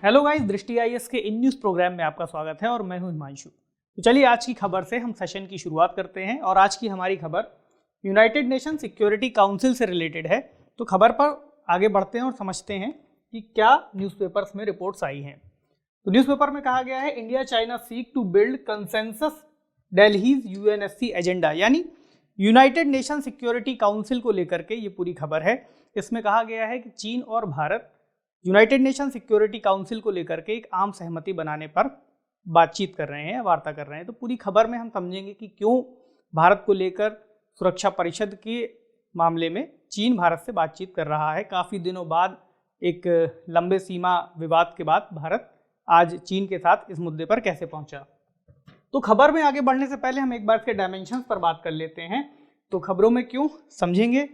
Hello guys, दृष्टि IAS के in news programme में आपका स्वागत है और मैं हूं हिमांशु। तो चलिए आज की खबर से हम सेशन की शुरुआत करते हैं और आज की हमारी खबर यूनाइटेड नेशन सिक्योरिटी काउंसिल से रिलेटेड है। तो खबर पर आगे बढ़ते हैं और समझते हैं कि क्या न्यूज़पेपर्स में रिपोर्ट्स आई हैं। तो न्यूज़पेपर में कहा गया है India China seek to build consensus Delhi's UNSC agenda, यानी यूनाइटेड नेशन सिक्योरिटी काउंसिल को लेकर के ये पूरी खबर है। इसमें कहा गया है कि चीन और Bharat United Nation Security Council को लेकर के एक आम सहमति बनाने पर बातचीत कर रहे हैं, वार्ता कर रहे हैं। तो पूरी खबर में हम समझेंगे कि क्यों भारत को लेकर सुरक्षा परिषद के मामले में चीन भारत से बातचीत कर रहा है। काफ़ी दिनों बाद, एक लंबे सीमा विवाद के बाद भारत आज चीन के साथ इस मुद्दे पर कैसे पहुंचा। तो खबर में आगे बढ़ने से पहले हम एक बार इसके डायमेंशंस पर बात कर लेते हैं। तो खबरों में क्यों समझेंगे।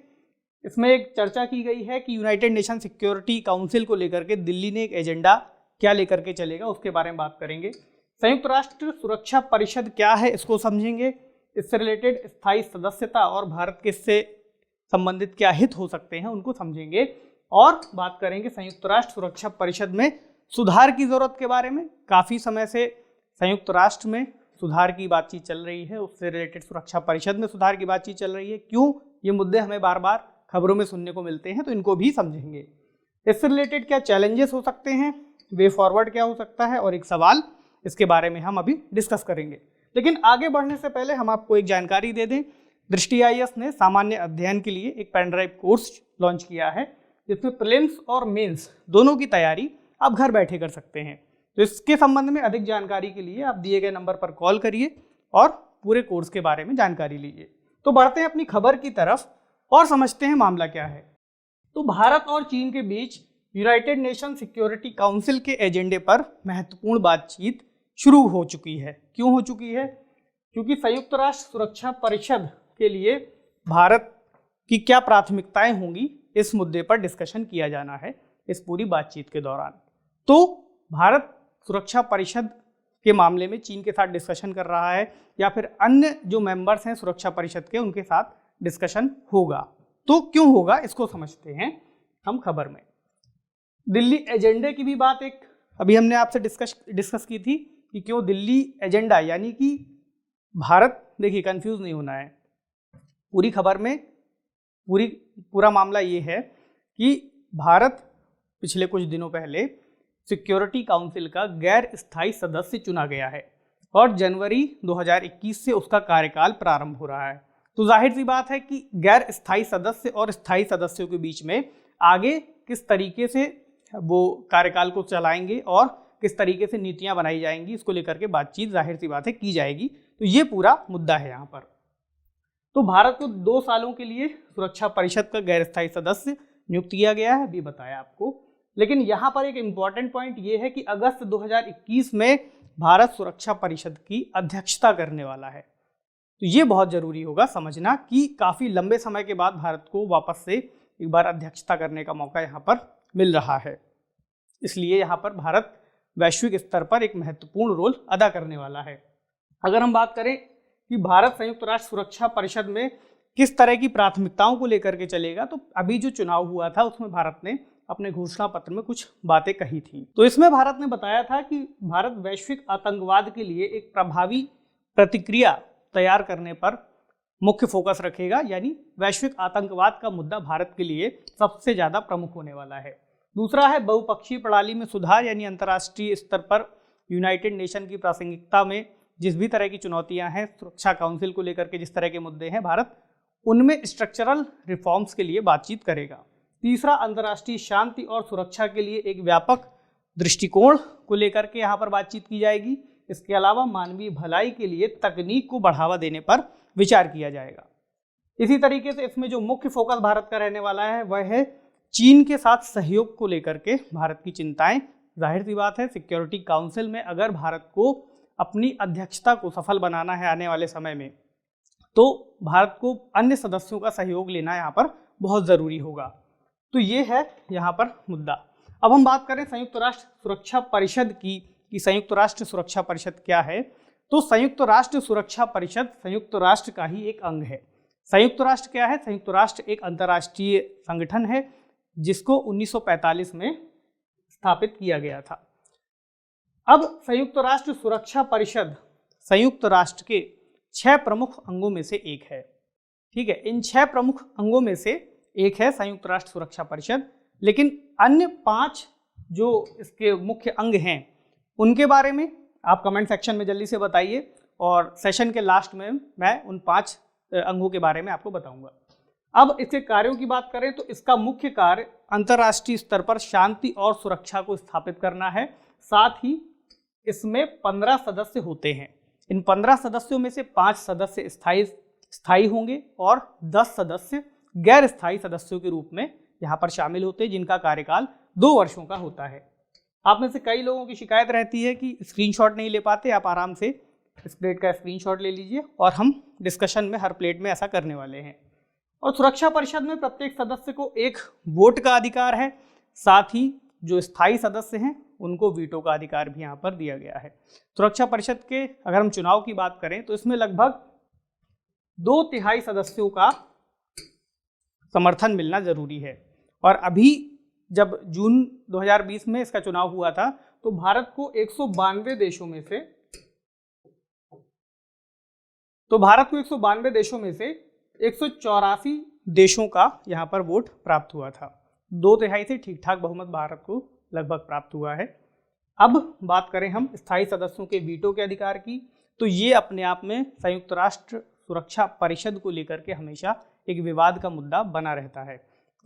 इसमें एक चर्चा की गई है कि यूनाइटेड नेशन सिक्योरिटी काउंसिल को लेकर के दिल्ली ने एक एजेंडा क्या लेकर के चलेगा, उसके बारे में बात करेंगे। संयुक्त राष्ट्र सुरक्षा परिषद क्या है, इसको समझेंगे। इससे रिलेटेड स्थायी सदस्यता और भारत के इससे संबंधित क्या हित हो सकते हैं, उनको समझेंगे। और बात करेंगे संयुक्त राष्ट्र सुरक्षा परिषद में सुधार की ज़रूरत के बारे में। काफ़ी समय से संयुक्त राष्ट्र में सुधार की बातचीत चल रही है, उससे रिलेटेड सुरक्षा परिषद में सुधार की बातचीत चल रही है। क्यों ये मुद्दे हमें बार बार खबरों में सुनने को मिलते हैं, तो इनको भी समझेंगे। इससे रिलेटेड क्या चैलेंजेस हो सकते हैं, वे फॉरवर्ड क्या हो सकता है, और एक सवाल, इसके बारे में हम अभी डिस्कस करेंगे। लेकिन आगे बढ़ने से पहले हम आपको एक जानकारी दे दें। दृष्टि आईएएस ने सामान्य अध्ययन के लिए एक पेन ड्राइव कोर्स लॉन्च किया है, जिसमें प्रीलिम्स और मेंस दोनों की तैयारी आप घर बैठे कर सकते हैं। तो इसके संबंध में अधिक जानकारी के लिए आप दिए गए नंबर पर कॉल करिए और पूरे कोर्स के बारे में जानकारी लीजिए। तो बढ़ते हैं अपनी खबर की तरफ और समझते हैं मामला क्या है। तो भारत और चीन के बीच यूनाइटेड नेशन सिक्योरिटी काउंसिल के एजेंडे पर महत्वपूर्ण बातचीत शुरू हो चुकी है। क्यों हो चुकी है? क्योंकि संयुक्त राष्ट्र सुरक्षा परिषद के लिए भारत की क्या प्राथमिकताएं होंगी, इस मुद्दे पर डिस्कशन किया जाना है इस पूरी बातचीत के दौरान। तो भारत सुरक्षा परिषद के मामले में चीन के साथ डिस्कशन कर रहा है या फिर अन्य जो मेंबर्स हैं सुरक्षा परिषद के, उनके साथ डिस्कशन होगा। तो क्यों होगा, इसको समझते हैं हम खबर में। दिल्ली एजेंडे की भी बात एक अभी हमने आपसे डिस्कस की थी कि क्यों दिल्ली एजेंडा, यानी कि भारत, देखिए कंफ्यूज नहीं होना है, पूरी खबर में पूरा मामला ये है कि भारत पिछले कुछ दिनों पहले सिक्योरिटी काउंसिल का गैर स्थायी सदस्य चुना गया है और जनवरी 2021 से उसका कार्यकाल प्रारंभ हो रहा है। तो जाहिर सी बात है कि गैर स्थायी सदस्य और स्थायी सदस्यों के बीच में आगे किस तरीके से वो कार्यकाल को चलाएंगे और किस तरीके से नीतियां बनाई जाएंगी, इसको लेकर के बातचीत जाहिर सी बात है की जाएगी। तो ये पूरा मुद्दा है यहाँ पर। तो भारत को 2 सालों के लिए सुरक्षा परिषद का गैर स्थायी सदस्य नियुक्त किया गया है, अभी बताया आपको। लेकिन यहाँ पर एक इम्पॉर्टेंट पॉइंट ये है कि अगस्त 2021 में भारत सुरक्षा परिषद की अध्यक्षता करने वाला है। तो ये बहुत ज़रूरी होगा समझना कि काफ़ी लंबे समय के बाद भारत को वापस से एक बार अध्यक्षता करने का मौका यहाँ पर मिल रहा है। इसलिए यहाँ पर भारत वैश्विक स्तर पर एक महत्वपूर्ण रोल अदा करने वाला है। अगर हम बात करें कि भारत संयुक्त राष्ट्र सुरक्षा परिषद में किस तरह की प्राथमिकताओं को लेकर के चलेगा, तो अभी जो चुनाव हुआ था उसमें भारत ने अपने घोषणा पत्र में कुछ बातें कही थी। तो इसमें भारत ने बताया था कि भारत वैश्विक आतंकवाद के लिए एक प्रभावी प्रतिक्रिया तैयार करने पर मुख्य फोकस रखेगा, यानी वैश्विक आतंकवाद का मुद्दा भारत के लिए सबसे ज़्यादा प्रमुख होने वाला है। दूसरा है बहुपक्षीय प्रणाली में सुधार, यानी अंतर्राष्ट्रीय स्तर पर यूनाइटेड नेशन की प्रासंगिकता में जिस भी तरह की चुनौतियां हैं, सुरक्षा काउंसिल को लेकर के जिस तरह के मुद्दे हैं, भारत उनमें स्ट्रक्चरल रिफॉर्म्स के लिए बातचीत करेगा। तीसरा, अंतर्राष्ट्रीय शांति और सुरक्षा के लिए एक व्यापक दृष्टिकोण को लेकर के यहाँ पर बातचीत की जाएगी। इसके अलावा मानवीय भलाई के लिए तकनीक को बढ़ावा देने पर विचार किया जाएगा। इसी तरीके से इसमें जो मुख्य फोकस भारत का रहने वाला है वह है चीन के साथ सहयोग को लेकर के भारत की चिंताएं। जाहिर सी बात है, सिक्योरिटी काउंसिल में अगर भारत को अपनी अध्यक्षता को सफल बनाना है आने वाले समय में, तो भारत को अन्य सदस्यों का सहयोग लेना यहाँ पर बहुत ज़रूरी होगा। तो ये है यहाँ पर मुद्दा। अब हम बात करें संयुक्त राष्ट्र सुरक्षा परिषद की कि संयुक्त राष्ट्र सुरक्षा परिषद क्या है। तो संयुक्त राष्ट्र सुरक्षा परिषद संयुक्त राष्ट्र का ही एक अंग है। संयुक्त राष्ट्र क्या है? संयुक्त राष्ट्र एक अंतर्राष्ट्रीय संगठन है जिसको 1945 में स्थापित किया गया था। अब संयुक्त राष्ट्र सुरक्षा परिषद संयुक्त राष्ट्र के 6 प्रमुख अंगों में से एक है। ठीक है, इन 6 प्रमुख अंगों में से एक है संयुक्त राष्ट्र सुरक्षा परिषद, लेकिन अन्य 5 जो इसके मुख्य अंग हैं उनके बारे में आप कमेंट सेक्शन में जल्दी से बताइए, और सेशन के लास्ट में मैं उन 5 अंगों के बारे में आपको बताऊंगा। अब इसके कार्यों की बात करें तो इसका मुख्य कार्य अंतर्राष्ट्रीय स्तर पर शांति और सुरक्षा को स्थापित करना है। साथ ही इसमें 15 सदस्य होते हैं। इन 15 सदस्यों में से 5 सदस्य स्थायी होंगे और 10 सदस्य गैर स्थायी सदस्यों के रूप में यहाँ पर शामिल होते हैं, जिनका कार्यकाल 2 वर्षों का होता है। आप में से कई लोगों की शिकायत रहती है कि स्क्रीनशॉट नहीं ले पाते। आप आराम से इस प्लेट का स्क्रीनशॉट ले लीजिए और हम डिस्कशन में हर प्लेट में ऐसा करने वाले हैं। और सुरक्षा परिषद में प्रत्येक सदस्य को एक वोट का अधिकार है। साथ ही जो स्थायी सदस्य हैं उनको वीटो का अधिकार भी यहाँ पर दिया गया है। सुरक्षा परिषद के अगर हम चुनाव की बात करें तो इसमें लगभग 2/3 सदस्यों का समर्थन मिलना जरूरी है। और अभी जब जून 2020 में इसका चुनाव हुआ था तो भारत को 192 देशों में से 184 देशों का यहाँ पर वोट प्राप्त हुआ था। 2/3 से ठीक ठाक बहुमत भारत को लगभग प्राप्त हुआ है। अब बात करें हम स्थायी सदस्यों के वीटो के अधिकार की, तो ये अपने आप में संयुक्त राष्ट्र सुरक्षा परिषद को लेकर के हमेशा एक विवाद का मुद्दा बना रहता है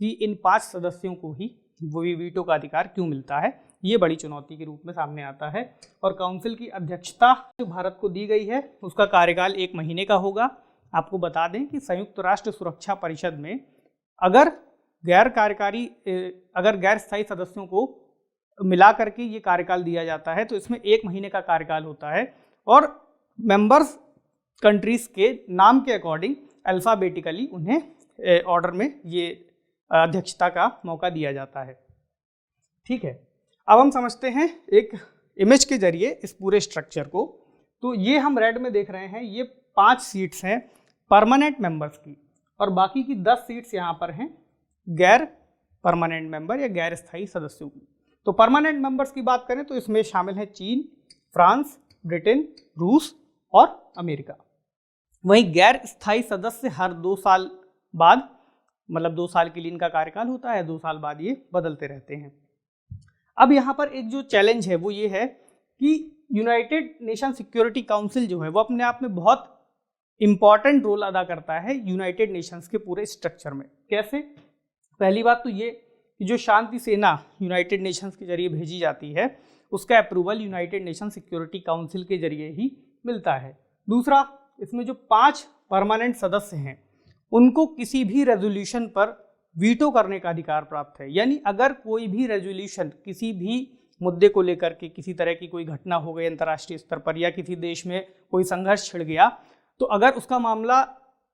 कि इन 5 सदस्यों को ही वही वीटो का अधिकार क्यों मिलता है। ये बड़ी चुनौती के रूप में सामने आता है। और काउंसिल की अध्यक्षता जो भारत को दी गई है उसका कार्यकाल 1 महीने का होगा। आपको बता दें कि संयुक्त राष्ट्र सुरक्षा परिषद में अगर गैर स्थायी सदस्यों को मिला करके ये कार्यकाल दिया जाता है तो इसमें 1 महीने का कार्यकाल होता है, और मेंबर्स कंट्रीज के नाम के अकॉर्डिंग अल्फ़ाबेटिकली उन्हें ऑर्डर में ये अध्यक्षता का मौका दिया जाता है। ठीक है, अब हम समझते हैं एक इमेज के जरिए इस पूरे स्ट्रक्चर को। तो ये हम रेड में देख रहे हैं, ये 5 सीट्स हैं परमानेंट मेंबर्स की, और बाकी की 10 सीट्स यहाँ पर हैं गैर परमानेंट मेंबर या गैर स्थायी सदस्यों की। तो परमानेंट मेंबर्स की बात करें तो इसमें शामिल है चीन, फ्रांस, ब्रिटेन, रूस और अमेरिका। वहीं गैर स्थायी सदस्य हर 2 साल बाद, मतलब 2 साल के लिए इनका कार्यकाल होता है, 2 साल बाद ये बदलते रहते हैं। अब यहाँ पर एक जो चैलेंज है वो ये है कि यूनाइटेड नेशन सिक्योरिटी काउंसिल जो है वो अपने आप में बहुत इंपॉर्टेंट रोल अदा करता है यूनाइटेड नेशंस के पूरे स्ट्रक्चर में। कैसे? पहली बात तो ये कि जो शांति सेना यूनाइटेड नेशंस के जरिए भेजी जाती है उसका approval United Nation Security council के जरिए ही मिलता है। दूसरा, इसमें जो 5 परमानेंट सदस्य हैं उनको किसी भी रेजोल्यूशन पर वीटो करने का अधिकार प्राप्त है। यानी अगर कोई भी रेजोल्यूशन किसी भी मुद्दे को लेकर के, किसी तरह की कोई घटना हो गई अंतर्राष्ट्रीय स्तर पर या किसी देश में कोई संघर्ष छिड़ गया, तो अगर उसका मामला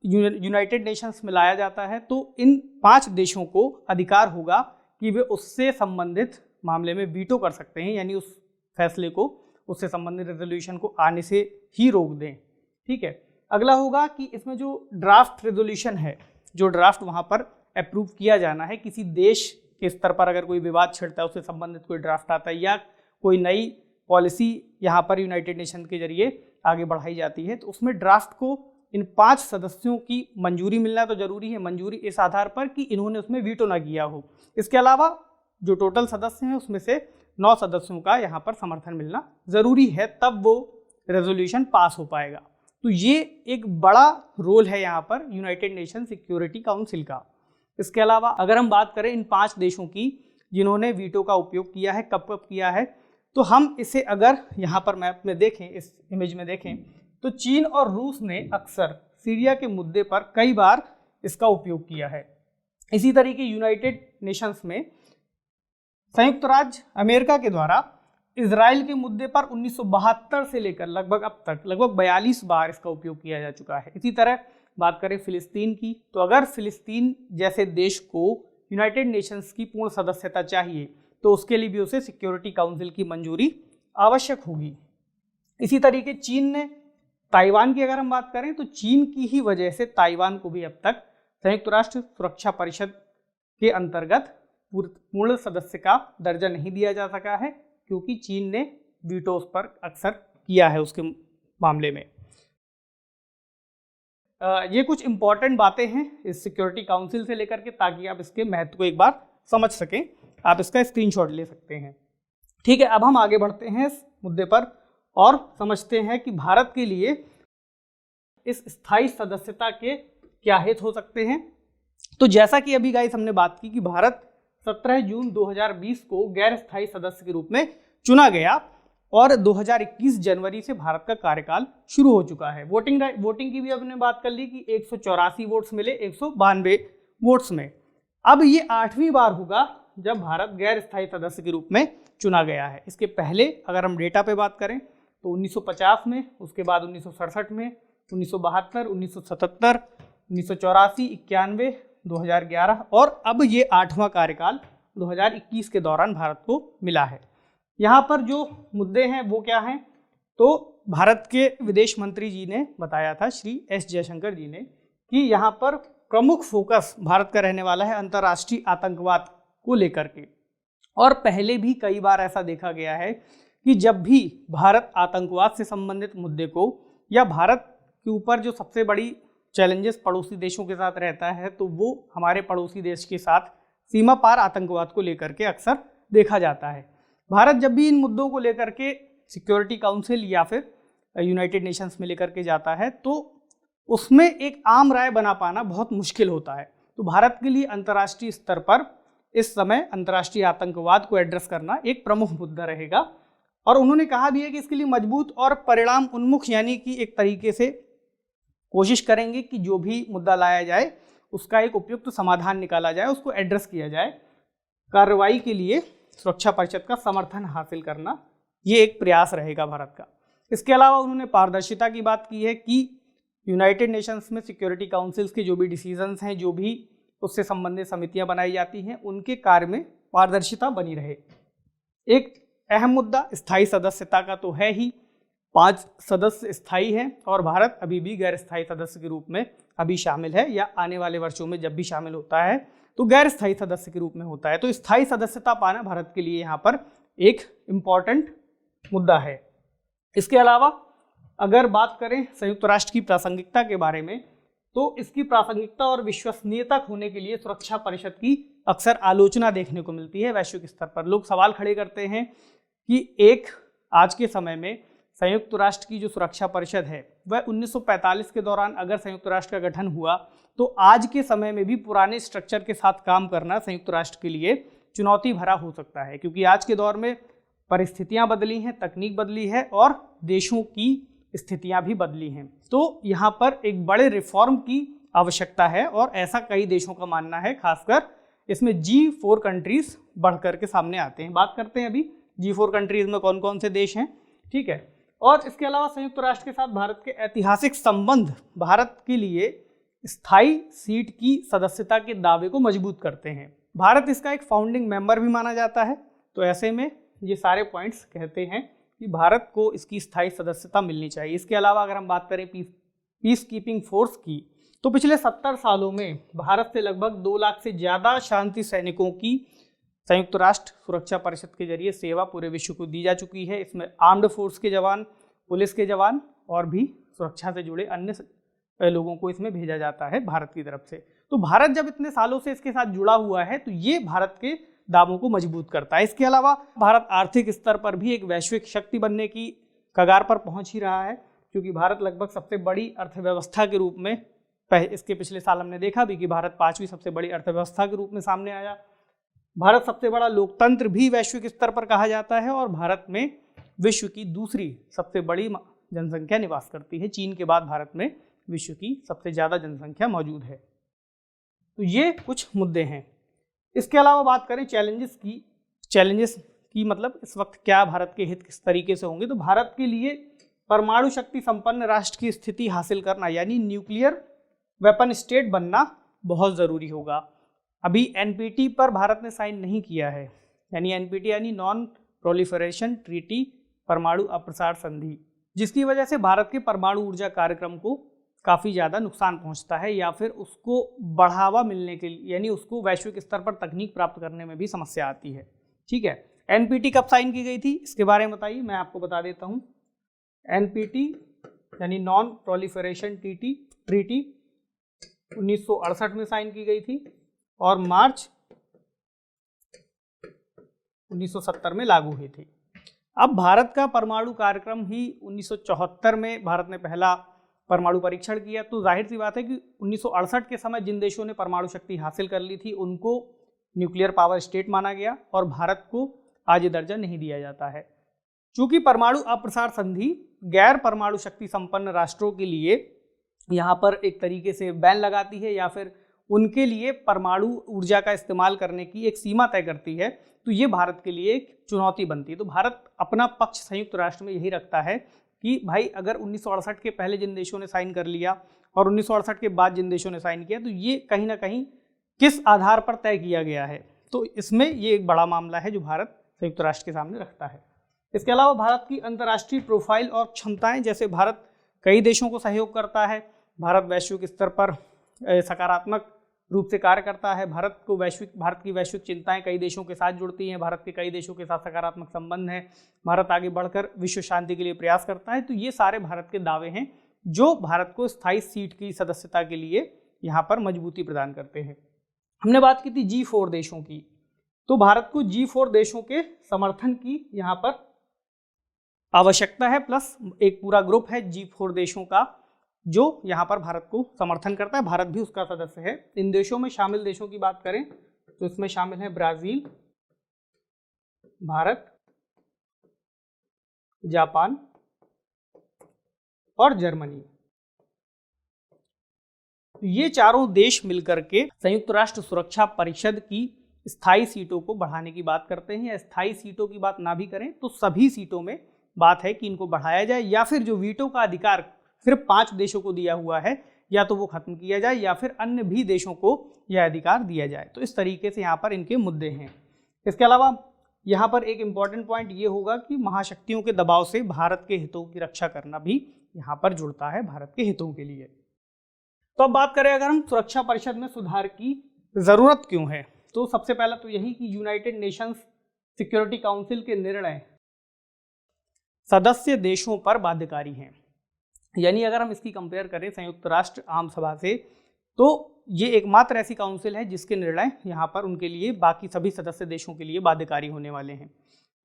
यूनाइटेड नेशंस में लाया जाता है तो इन 5 देशों को अधिकार होगा कि वे उससे संबंधित मामले में वीटो कर सकते हैं, यानी उस फैसले को, उससे संबंधित रेजोल्यूशन को आने से ही रोक दें। ठीक है, अगला होगा कि इसमें जो ड्राफ्ट रेजोल्यूशन है, जो ड्राफ्ट वहाँ पर अप्रूव किया जाना है, किसी देश के स्तर पर अगर कोई विवाद छिड़ता है उससे संबंधित कोई ड्राफ्ट आता है या कोई नई पॉलिसी यहाँ पर यूनाइटेड नेशन के जरिए आगे बढ़ाई जाती है, तो उसमें ड्राफ्ट को इन 5 सदस्यों की मंजूरी मिलना तो जरूरी है। मंजूरी इस आधार पर कि इन्होंने उसमें वीटो ना किया हो। इसके अलावा जो टोटल सदस्य हैं उसमें से 9 सदस्यों का यहाँ पर समर्थन मिलना जरूरी है, तब वो रेजोल्यूशन पास हो पाएगा। तो ये एक बड़ा रोल है यहाँ पर यूनाइटेड नेशन सिक्योरिटी काउंसिल का। इसके अलावा अगर हम बात करें इन 5 देशों की जिन्होंने वीटो का उपयोग किया है, कब कब किया है, तो हम इसे अगर यहाँ पर मैप में देखें, इस इमेज में देखें, तो चीन और रूस ने अक्सर सीरिया के मुद्दे पर कई बार इसका उपयोग किया है। इसी तरीके यूनाइटेड नेशंस में संयुक्त राज्य अमेरिका के द्वारा इजराइल के मुद्दे पर 1972 से लेकर लगभग अब तक लगभग 42 बार इसका उपयोग किया जा चुका है। इसी तरह बात करें फिलिस्तीन की, तो अगर फिलिस्तीन जैसे देश को यूनाइटेड नेशंस की पूर्ण सदस्यता चाहिए तो उसके लिए भी उसे सिक्योरिटी काउंसिल की मंजूरी आवश्यक होगी। इसी तरीके चीन ने ताइवान की अगर हम बात करें तो चीन की ही वजह से ताइवान को भी अब तक संयुक्त राष्ट्र सुरक्षा परिषद के अंतर्गत पूर्ण सदस्य का दर्जा नहीं दिया जा सका है, क्योंकि चीन ने वीटोस पर अक्सर किया है उसके मामले में। ये कुछ इंपॉर्टेंट बातें हैं इस सिक्योरिटी काउंसिल से लेकर के, ताकि आप इसके महत्व को एक बार समझ सकें। आप इसका स्क्रीनशॉट ले सकते हैं। ठीक है, अब हम आगे बढ़ते हैं इस मुद्दे पर और समझते हैं कि भारत के लिए इस स्थायी सदस्यता के क्या हित हो सकते हैं। तो जैसा कि अभी गाइस हमने बात की कि भारत 17 जून 2020 को गैर स्थायी सदस्य के रूप में चुना गया और 2021 जनवरी से भारत का कार्यकाल शुरू हो चुका है। वोटिंग की भी हमने बात कर ली कि 184 वोट्स मिले 192 वोट्स में। अब ये 8वीं बार होगा जब भारत गैर स्थायी सदस्य के रूप में चुना गया है। इसके पहले अगर हम डेटा पे बात करें तो 1950 में, उसके बाद 1967 में, 1972, 1977, 1984, 91, 2011 और अब ये 8वां कार्यकाल 2021 के दौरान भारत को मिला है। यहाँ पर जो मुद्दे हैं वो क्या हैं, तो भारत के विदेश मंत्री जी ने बताया था, श्री एस जयशंकर जी ने, कि यहाँ पर प्रमुख फोकस भारत का रहने वाला है अंतर्राष्ट्रीय आतंकवाद को लेकर के। और पहले भी कई बार ऐसा देखा गया है कि जब भी भारत आतंकवाद से संबंधित मुद्दे को या भारत के ऊपर जो सबसे बड़ी चैलेंजेस पड़ोसी देशों के साथ रहता है, तो वो हमारे पड़ोसी देश के साथ सीमा पार आतंकवाद को लेकर के अक्सर देखा जाता है। भारत जब भी इन मुद्दों को लेकर के सिक्योरिटी काउंसिल या फिर यूनाइटेड नेशंस में लेकर के जाता है तो उसमें एक आम राय बना पाना बहुत मुश्किल होता है। तो भारत के लिए अंतर्राष्ट्रीय स्तर पर इस समय अंतर्राष्ट्रीय आतंकवाद को एड्रेस करना एक प्रमुख मुद्दा रहेगा। और उन्होंने कहा भी है कि इसके लिए मजबूत और परिणाम उन्मुख यानी कि एक तरीके से कोशिश करेंगे कि जो भी मुद्दा लाया जाए उसका एक उपयुक्त समाधान निकाला जाए, उसको एड्रेस किया जाए। कार्रवाई के लिए सुरक्षा परिषद का समर्थन हासिल करना ये एक प्रयास रहेगा भारत का। इसके अलावा उन्होंने पारदर्शिता की बात की है कि यूनाइटेड नेशंस में सिक्योरिटी काउंसिल्स के जो भी डिसीजंस हैं, जो भी उससे संबंधित समितियां बनाई जाती हैं, उनके कार्य में पारदर्शिता बनी रहे। एक अहम मुद्दा स्थायी सदस्यता का तो है ही, 5 सदस्य स्थायी हैं और भारत अभी भी गैर स्थायी सदस्य के रूप में अभी शामिल है, या आने वाले वर्षों में जब भी शामिल होता है तो गैर स्थायी सदस्य के रूप में होता है। तो स्थायी सदस्यता पाना भारत के लिए यहाँ पर एक इम्पॉर्टेंट मुद्दा है। इसके अलावा अगर बात करें संयुक्त राष्ट्र की प्रासंगिकता के बारे में, तो इसकी प्रासंगिकता और विश्वसनीयता होने के लिए सुरक्षा परिषद की अक्सर आलोचना देखने को मिलती है। वैश्विक स्तर पर लोग सवाल खड़े करते हैं कि आज के समय में संयुक्त राष्ट्र की जो सुरक्षा परिषद है वह 1945 के दौरान अगर संयुक्त राष्ट्र का गठन हुआ तो आज के समय में भी पुराने स्ट्रक्चर के साथ काम करना संयुक्त राष्ट्र के लिए चुनौती भरा हो सकता है, क्योंकि आज के दौर में परिस्थितियां बदली हैं, तकनीक बदली है और देशों की स्थितियां भी बदली हैं। तो यहाँ पर एक बड़े रिफॉर्म की आवश्यकता है और ऐसा कई देशों का मानना है। खासकर इसमें G4 कंट्रीज बढ़ करके सामने आते हैं। बात करते हैं अभी G4 कंट्रीज में कौन कौन से देश हैं। ठीक है, और इसके अलावा संयुक्त राष्ट्र के साथ भारत के ऐतिहासिक संबंध भारत के लिए स्थायी सीट की सदस्यता के दावे को मजबूत करते हैं। भारत इसका एक फाउंडिंग मेंबर भी माना जाता है। तो ऐसे में ये सारे पॉइंट्स कहते हैं कि भारत को इसकी स्थायी सदस्यता मिलनी चाहिए। इसके अलावा अगर हम बात करें पीस कीपिंग फोर्स की, तो पिछले 70 सालों में भारत से लगभग 2 लाख से ज़्यादा शांति सैनिकों की संयुक्त राष्ट्र सुरक्षा परिषद के जरिए सेवा पूरे विश्व को दी जा चुकी है। इसमें आर्म्ड फोर्स के जवान, पुलिस के जवान और भी सुरक्षा से जुड़े अन्य लोगों को इसमें भेजा जाता है भारत की तरफ से। तो भारत जब इतने सालों से इसके साथ जुड़ा हुआ है तो ये भारत के दावों को मजबूत करता है। इसके अलावा भारत आर्थिक स्तर पर भी एक वैश्विक शक्ति बनने की कगार पर पहुंच ही रहा है, क्योंकि भारत लगभग सबसे बड़ी अर्थव्यवस्था के रूप में, इसके पिछले साल हमने देखा भी कि भारत 5वीं सबसे बड़ी अर्थव्यवस्था के रूप में सामने आया। भारत सबसे बड़ा लोकतंत्र भी वैश्विक स्तर पर कहा जाता है और भारत में विश्व की दूसरी सबसे बड़ी जनसंख्या निवास करती है। चीन के बाद भारत में विश्व की सबसे ज़्यादा जनसंख्या मौजूद है। तो ये कुछ मुद्दे हैं। इसके अलावा बात करें चैलेंजेस की मतलब इस वक्त क्या भारत के हित किस तरीके से होंगे, तो भारत के लिए परमाणु शक्ति संपन्न राष्ट्र की स्थिति हासिल करना यानी न्यूक्लियर वेपन स्टेट बनना बहुत ज़रूरी होगा। अभी NPT पर भारत ने साइन नहीं किया है, यानी NPT यानी नॉन प्रोलिफरेशन ट्रीटी, परमाणु अप्रसार संधि, जिसकी वजह से भारत के परमाणु ऊर्जा कार्यक्रम को काफ़ी ज़्यादा नुकसान पहुंचता है या फिर उसको बढ़ावा मिलने के लिए यानी उसको वैश्विक स्तर पर तकनीक प्राप्त करने में भी समस्या आती है। ठीक है, एनपीटी कब साइन की गई थी इसके बारे में बताइए, मैं आपको बता देता हूँ। एनपीटी यानी नॉन प्रोलिफरेशन ट्रीटी 1968 में साइन की गई थी और मार्च 1970 में लागू हुई थी। अब भारत का परमाणु कार्यक्रम ही 1974 में भारत ने पहला परमाणु परीक्षण किया, तो जाहिर सी बात है कि 1968 के समय जिन देशों ने परमाणु शक्ति हासिल कर ली थी उनको न्यूक्लियर पावर स्टेट माना गया और भारत को आज ये दर्जा नहीं दिया जाता है। चूंकि परमाणु अप्रसार संधि गैर परमाणु शक्ति संपन्न राष्ट्रों के लिए यहाँ पर एक तरीके से बैन लगाती है या फिर उनके लिए परमाणु ऊर्जा का इस्तेमाल करने की एक सीमा तय करती है, तो ये भारत के लिए एक चुनौती बनती है। तो भारत अपना पक्ष संयुक्त राष्ट्र में यही रखता है कि भाई अगर 1968 के पहले जिन देशों ने साइन कर लिया और 1968 के बाद जिन देशों ने साइन किया, तो ये कहीं ना कहीं किस आधार पर तय किया गया है, तो इसमें ये एक बड़ा मामला है जो भारत संयुक्त राष्ट्र के सामने रखता है। इसके अलावा भारत की अंतर्राष्ट्रीय प्रोफाइल और क्षमताएं, जैसे भारत कई देशों को सहयोग करता है, भारत वैश्विक स्तर पर सकारात्मक रूप से कार्य करता है, भारत की वैश्विक चिंताएं कई देशों के साथ जुड़ती हैं, भारत के कई देशों के साथ सकारात्मक संबंध है, भारत आगे बढ़कर विश्व शांति के लिए प्रयास करता है। तो ये सारे भारत के दावे हैं जो भारत को स्थायी सीट की सदस्यता के लिए यहाँ पर मजबूती प्रदान करते हैं। हमने बात की थी G4 देशों की, तो भारत को G4 देशों के समर्थन की यहाँ पर आवश्यकता है, प्लस एक पूरा ग्रुप है G4 देशों का जो यहाँ पर भारत को समर्थन करता है, भारत भी उसका सदस्य है। इन देशों में शामिल देशों की बात करें तो इसमें शामिल है ब्राजील, भारत, जापान और जर्मनी। ये चारों देश मिलकर के संयुक्त राष्ट्र सुरक्षा परिषद की स्थायी सीटों को बढ़ाने की बात करते हैं, या स्थायी सीटों की बात ना भी करें तो सभी सीटों में बात है कि इनको बढ़ाया जाए, या फिर जो वीटो का अधिकार सिर्फ 5 देशों को दिया हुआ है या तो वो खत्म किया जाए या फिर अन्य भी देशों को यह अधिकार दिया जाए। तो इस तरीके से यहाँ पर इनके मुद्दे हैं। इसके अलावा यहाँ पर एक इम्पॉर्टेंट पॉइंट ये होगा कि महाशक्तियों के दबाव से भारत के हितों की रक्षा करना भी यहाँ पर जुड़ता है भारत के हितों के लिए। तो अब बात करें अगर हम सुरक्षा परिषद में सुधार की जरूरत क्यों है, तो सबसे पहला तो यही कि यूनाइटेड नेशंस सिक्योरिटी काउंसिल के निर्णय सदस्य देशों पर बाध्यकारी हैं। यानी अगर हम इसकी कंपेयर करें संयुक्त राष्ट्र आम सभा से, तो ये एकमात्र ऐसी काउंसिल है जिसके निर्णय यहाँ पर उनके लिए बाकी सभी सदस्य देशों के लिए बाध्यकारी होने वाले हैं।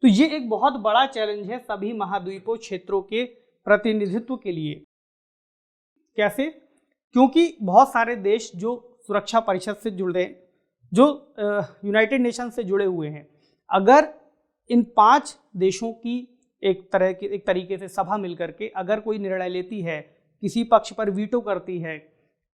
तो ये एक बहुत बड़ा चैलेंज है सभी महाद्वीपों क्षेत्रों के प्रतिनिधित्व के लिए। कैसे? क्योंकि बहुत सारे देश जो सुरक्षा परिषद से जुड़े, जो यूनाइटेड नेशन से जुड़े हुए हैं, अगर इन 5 देशों की एक तरीके से सभा मिलकर के अगर कोई निर्णय लेती है, किसी पक्ष पर वीटो करती है,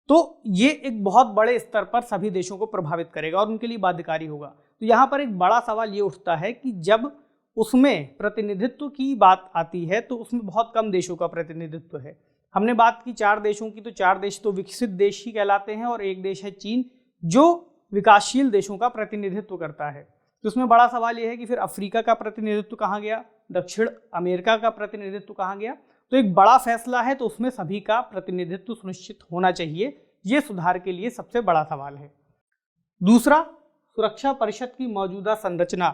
तो ये एक बहुत बड़े स्तर पर सभी देशों को प्रभावित करेगा और उनके लिए बाध्यकारी होगा। तो यहाँ पर एक बड़ा सवाल ये उठता है कि जब उसमें प्रतिनिधित्व की बात आती है तो उसमें बहुत कम देशों का प्रतिनिधित्व है। हमने बात की 4 देशों की, तो 4 देश तो विकसित देश ही कहलाते हैं और एक देश है चीन जो विकासशील देशों का प्रतिनिधित्व करता है। तो उसमें बड़ा सवाल यह है कि फिर अफ्रीका का प्रतिनिधित्व कहाँ गया, दक्षिण अमेरिका का प्रतिनिधित्व कहाँ गया। तो एक बड़ा फैसला है, तो उसमें सभी का प्रतिनिधित्व सुनिश्चित होना चाहिए। ये सुधार के लिए सबसे बड़ा सवाल है। दूसरा, सुरक्षा परिषद की मौजूदा संरचना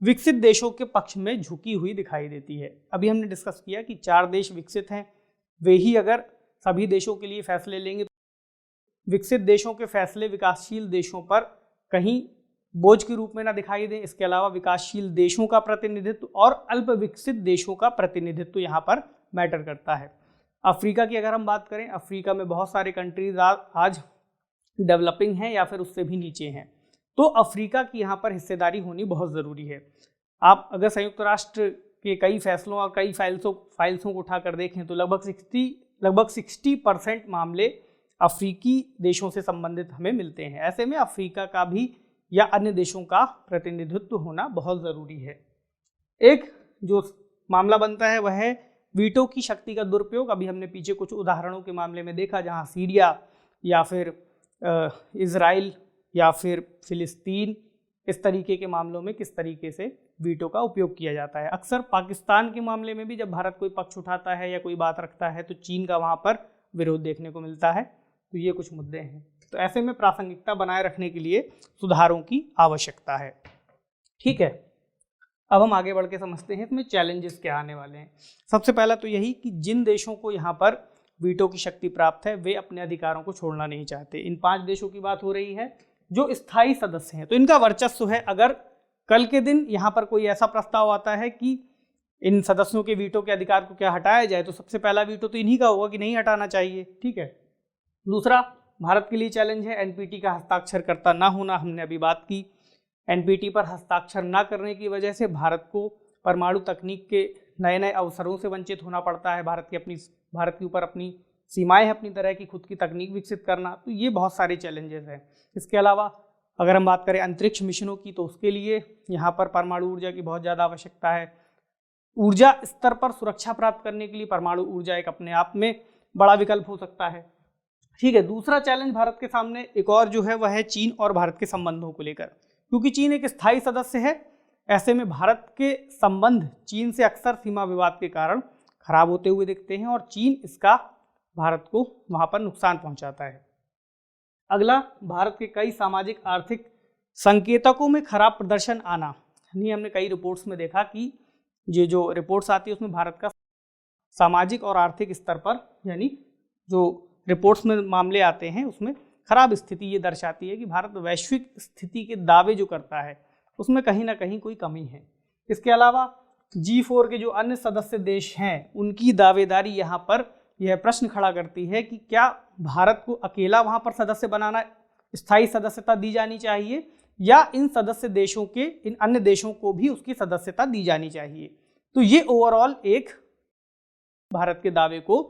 विकसित देशों के पक्ष में झुकी हुई दिखाई देती है। अभी हमने डिस्कस किया कि 4 देश विकसित हैं, वे ही अगर सभी देशों के लिए फैसले लेंगे तो विकसित देशों के फैसले विकासशील देशों पर कहीं बोझ के रूप में ना दिखाई दें। इसके अलावा विकासशील देशों का प्रतिनिधित्व और अल्प विकसित देशों का प्रतिनिधित्व यहाँ पर मैटर करता है। अफ्रीका की अगर हम बात करें, अफ्रीका में बहुत सारे कंट्रीज आज डेवलपिंग हैं या फिर उससे भी नीचे हैं, तो अफ्रीका की यहाँ पर हिस्सेदारी होनी बहुत ज़रूरी है। आप अगर संयुक्त राष्ट्र के कई फैसलों और कई फाइल्सों को उठाकर देखें तो लगभग 60% मामले अफ्रीकी देशों से संबंधित हमें मिलते हैं। ऐसे में अफ्रीका का भी या अन्य देशों का प्रतिनिधित्व होना बहुत ज़रूरी है। एक जो मामला बनता है वह है वीटो की शक्ति का दुरुपयोग। अभी हमने पीछे कुछ उदाहरणों के मामले में देखा जहां सीरिया या फिर इजराइल या फिर फिलिस्तीन, इस तरीके के मामलों में किस तरीके से वीटो का उपयोग किया जाता है। अक्सर पाकिस्तान के मामले में भी जब भारत कोई पक्ष उठाता है या कोई बात रखता है तो चीन का वहाँ पर विरोध देखने को मिलता है। तो ये कुछ मुद्दे हैं। तो ऐसे में प्रासंगिकता बनाए रखने के लिए सुधारों की आवश्यकता है। ठीक है, अब हम आगे बढ़ के समझते हैं इसमें चैलेंजेस क्या आने वाले हैं। सबसे पहला तो यही कि जिन देशों को यहाँ पर वीटो की शक्ति प्राप्त है वे अपने अधिकारों को छोड़ना नहीं चाहते। इन 5 देशों की बात हो रही है जो स्थायी सदस्य हैं, तो इनका वर्चस्व है। अगर कल के दिन यहाँ पर कोई ऐसा प्रस्ताव आता है कि इन सदस्यों के वीटो के अधिकार को क्या हटाया जाए, तो सबसे पहला वीटो तो इन्हीं का होगा कि नहीं हटाना चाहिए। ठीक है। दूसरा भारत के लिए चैलेंज है एनपीटी का हस्ताक्षरकर्ता ना होना। हमने अभी बात की, एनपीटी पर हस्ताक्षर ना करने की वजह से भारत को परमाणु तकनीक के नए नए अवसरों से वंचित होना पड़ता है। भारत के ऊपर अपनी सीमाएं हैं, अपनी तरह की खुद की तकनीक विकसित करना, तो ये बहुत सारे चैलेंजेस हैं। इसके अलावा अगर हम बात करें अंतरिक्ष मिशनों की, तो उसके लिए यहाँ पर परमाणु ऊर्जा की बहुत ज़्यादा आवश्यकता है। ऊर्जा स्तर पर सुरक्षा प्राप्त करने के लिए परमाणु ऊर्जा एक अपने आप में बड़ा विकल्प हो सकता है। ठीक है। दूसरा चैलेंज भारत के सामने एक और जो है वह है चीन और भारत के संबंधों को लेकर, क्योंकि चीन एक स्थायी सदस्य है। ऐसे में भारत के संबंध चीन से अक्सर सीमा विवाद के कारण खराब होते हुए दिखते हैं और चीन इसका भारत को वहां पर नुकसान पहुंचाता है। अगला, भारत के कई सामाजिक आर्थिक संकेतकों में खराब प्रदर्शन आना। हमने कई रिपोर्ट्स में देखा कि ये जो रिपोर्ट्स आती है उसमें भारत का सामाजिक और आर्थिक स्तर पर, यानी जो रिपोर्ट्स में मामले आते हैं उसमें खराब स्थिति ये दर्शाती है कि भारत वैश्विक स्थिति के दावे जो करता है उसमें कहीं ना कहीं कोई कमी है। इसके अलावा G4 के जो अन्य सदस्य देश हैं उनकी दावेदारी यहाँ पर यह प्रश्न खड़ा करती है कि क्या भारत को अकेला वहाँ पर सदस्य बनाना, स्थायी सदस्यता दी जानी चाहिए, या इन सदस्य देशों के इन अन्य देशों को भी उसकी सदस्यता दी जानी चाहिए। तो ये ओवरऑल एक भारत के दावे को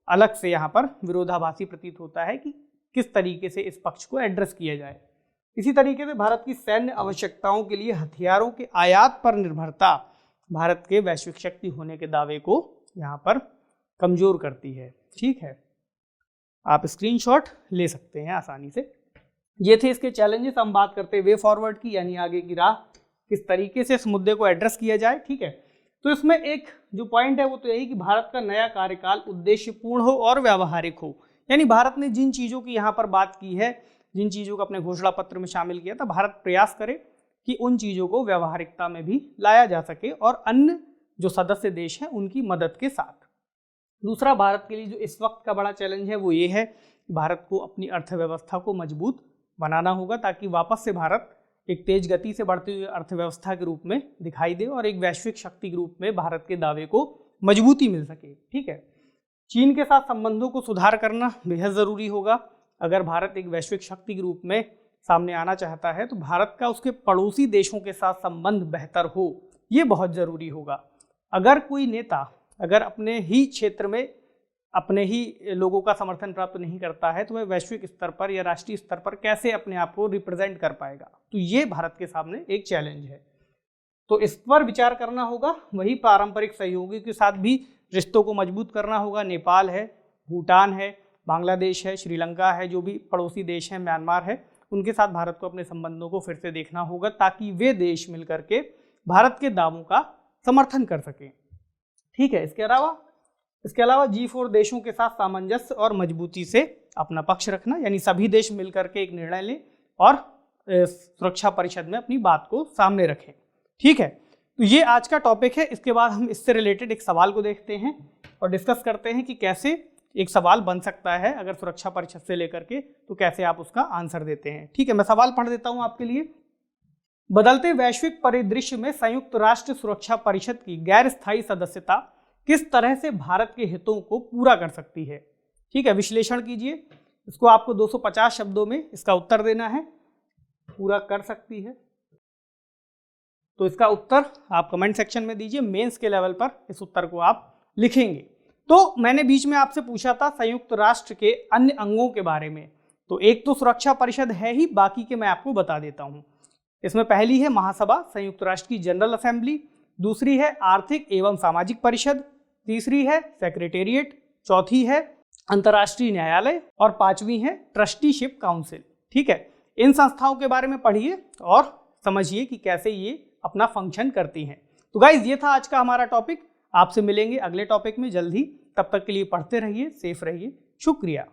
अलग से यहाँ पर विरोधाभासी प्रतीत होता है कि किस तरीके से इस पक्ष को एड्रेस किया जाए। इसी तरीके से भारत की सैन्य आवश्यकताओं के लिए हथियारों के आयात पर निर्भरता भारत के वैश्विक शक्ति होने के दावे को यहाँ पर कमजोर करती है। ठीक है, आप स्क्रीनशॉट ले सकते हैं आसानी से। ये थे इसके चैलेंजेस। हम बात करते वे फॉरवर्ड की, यानी आगे की राह, किस तरीके से इस मुद्दे को एड्रेस किया जाए। ठीक है, तो इसमें एक जो पॉइंट है वो तो यही कि भारत का नया कार्यकाल उद्देश्यपूर्ण हो और व्यावहारिक हो। यानी भारत ने जिन चीज़ों की यहाँ पर बात की है, जिन चीज़ों को अपने घोषणा पत्र में शामिल किया था, भारत प्रयास करे कि उन चीज़ों को व्यावहारिकता में भी लाया जा सके और अन्य जो सदस्य देश हैं उनकी मदद के साथ। दूसरा, भारत के लिए जो इस वक्त का बड़ा चैलेंज है वो ये है कि भारत को अपनी अर्थव्यवस्था को मजबूत बनाना होगा ताकि वापस से भारत एक तेज गति से बढ़ती हुई अर्थव्यवस्था के रूप में दिखाई दे और एक वैश्विक शक्ति के रूप में भारत के दावे को मजबूती मिल सके। ठीक है, चीन के साथ संबंधों को सुधार करना बेहद ज़रूरी होगा। अगर भारत एक वैश्विक शक्ति के रूप में सामने आना चाहता है तो भारत का उसके पड़ोसी देशों के साथ संबंध बेहतर हो, ये बहुत ज़रूरी होगा। अगर कोई नेता अगर अपने ही क्षेत्र में अपने ही लोगों का समर्थन प्राप्त नहीं करता है तो वह वैश्विक स्तर पर या राष्ट्रीय स्तर पर कैसे अपने आप को रिप्रेजेंट कर पाएगा। तो ये भारत के सामने एक चैलेंज है, तो इस पर विचार करना होगा। वही पारंपरिक सहयोगी के साथ भी रिश्तों को मजबूत करना होगा। नेपाल है, भूटान है, बांग्लादेश है, श्रीलंका है, जो भी पड़ोसी देश हैं, म्यांमार है, उनके साथ भारत को अपने संबंधों को फिर से देखना होगा ताकि वे देश मिलकर के भारत के दावों का समर्थन कर सकें। ठीक है, इसके अलावा G4 देशों के साथ सामंजस्य और मजबूती से अपना पक्ष रखना, यानी सभी देश मिलकर के एक निर्णय लें और सुरक्षा परिषद में अपनी बात को सामने रखें। ठीक है, तो ये आज का टॉपिक है। इसके बाद हम इससे रिलेटेड एक सवाल को देखते हैं और डिस्कस करते हैं कि कैसे एक सवाल बन सकता है अगर सुरक्षा परिषद से लेकर के, तो कैसे आप उसका आंसर देते हैं। ठीक है, मैं सवाल पढ़ देता हूं आपके लिए। बदलते वैश्विक परिदृश्य में संयुक्त राष्ट्र सुरक्षा परिषद की गैर स्थायी सदस्यता किस तरह से भारत के हितों को पूरा कर सकती है। ठीक है, विश्लेषण कीजिए। इसको आपको 250 शब्दों में इसका उत्तर देना है। पूरा कर सकती है तो इसका उत्तर आप कमेंट सेक्शन में दीजिए। मेंस के लेवल पर इस उत्तर को आप लिखेंगे। तो मैंने बीच में आपसे पूछा था संयुक्त राष्ट्र के अन्य अंगों के बारे में, तो एक तो सुरक्षा परिषद है ही, बाकी के मैं आपको बता देता हूं। इसमें पहली है महासभा, संयुक्त राष्ट्र की जनरल असेंबली। दूसरी है आर्थिक एवं सामाजिक परिषद। तीसरी है सेक्रेटेरिएट। चौथी है अंतर्राष्ट्रीय न्यायालय और पांचवी है ट्रस्टीशिप काउंसिल। ठीक है, इन संस्थाओं के बारे में पढ़िए और समझिए कि कैसे ये अपना फंक्शन करती हैं। तो गाइज, ये था आज का हमारा टॉपिक। आपसे मिलेंगे अगले टॉपिक में जल्द ही। तब तक के लिए पढ़ते रहिए, सेफ रहिए। शुक्रिया।